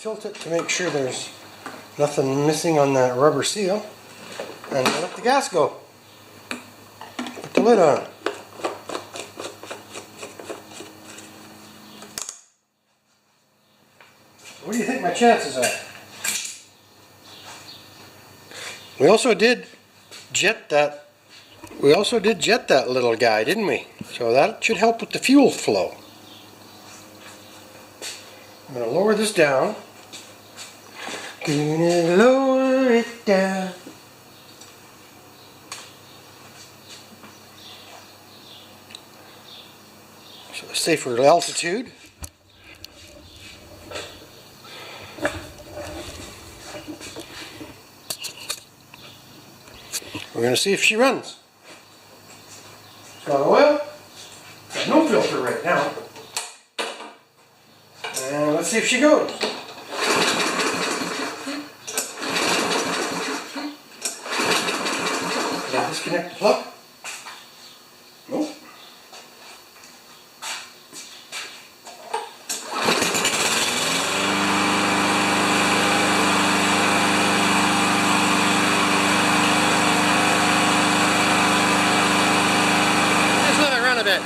tilt it to make sure there's nothing missing on that rubber seal, and let the gas go. Put the lid on. What do you think my chances are? We also did jet that little guy, didn't we? So that should help with the fuel flow. I'm going to lower this down. Gonna lower it down. So a safer altitude. We're going to see if she runs. It's got oil. Got no filter right now. And let's see if she goes. Did I disconnect the plug? Nope. Just let it run a bit.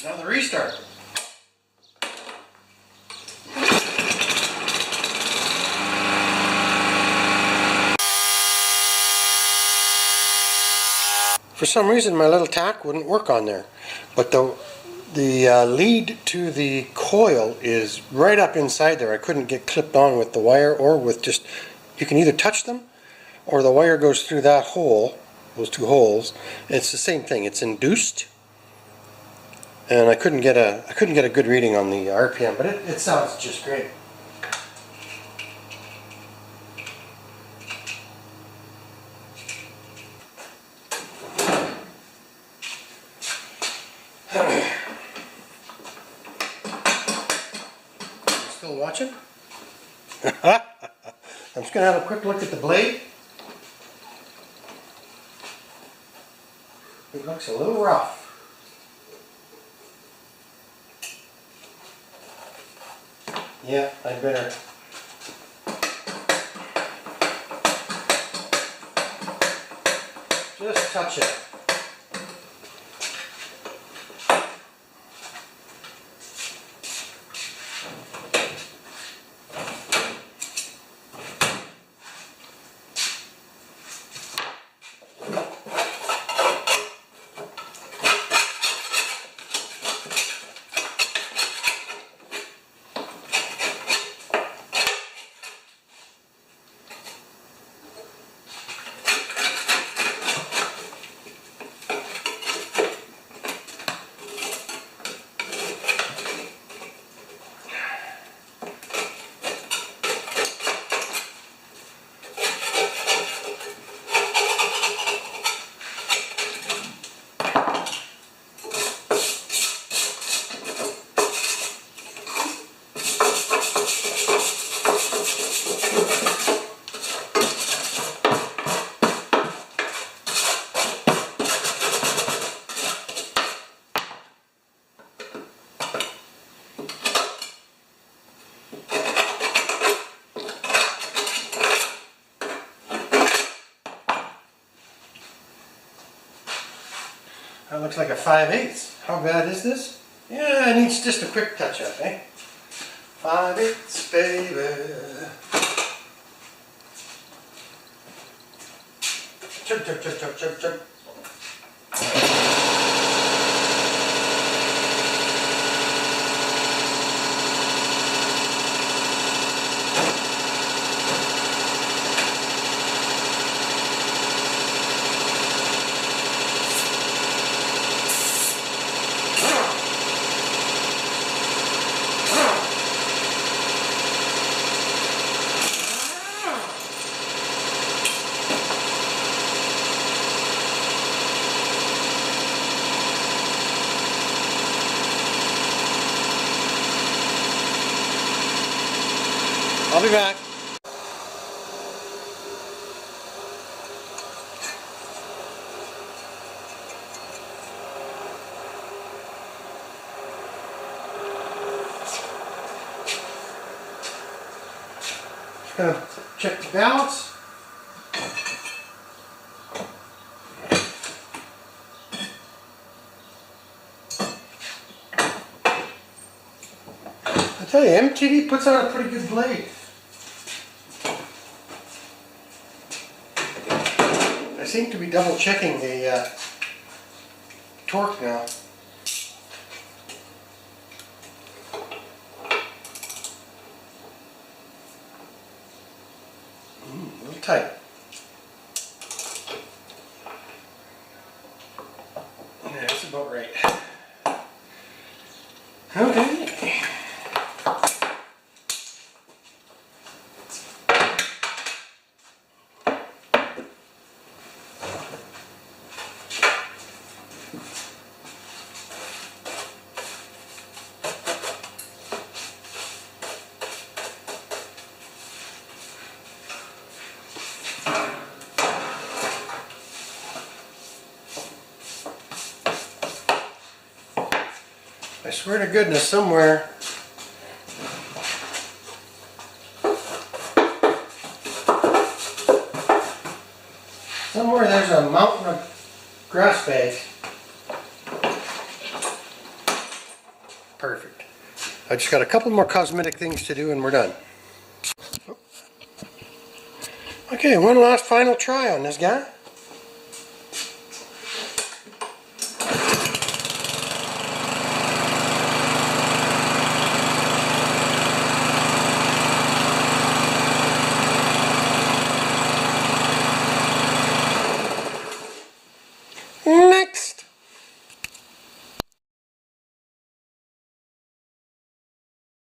Now the restart. For some reason my little tack wouldn't work on there, but the lead to the coil is right up inside there. I couldn't get clipped on with the wire or with just, you can either touch them or the wire goes through that hole, those two holes. It's the same thing, it's induced. And I couldn't get a good reading on the RPM, but it sounds just great. Still watching? I'm just going to have a quick look at the blade. It looks a little rough. Yeah, I'd better. Just touch it. That looks like a 5/8. How bad is this? Yeah, it needs just a quick touch up, eh? 5/8, baby. Chug, chug, chug, chug, chug, chug. I'll be back. Just gonna check the balance. I tell you, MTD puts out a pretty good blade. I seem to be double checking the torque now. A little tight. Yeah, that's about right. Okay. I swear to goodness, somewhere there's a mountain of grass bags. Perfect. I just got a couple more cosmetic things to do and we're done. Okay, one last final try on this guy.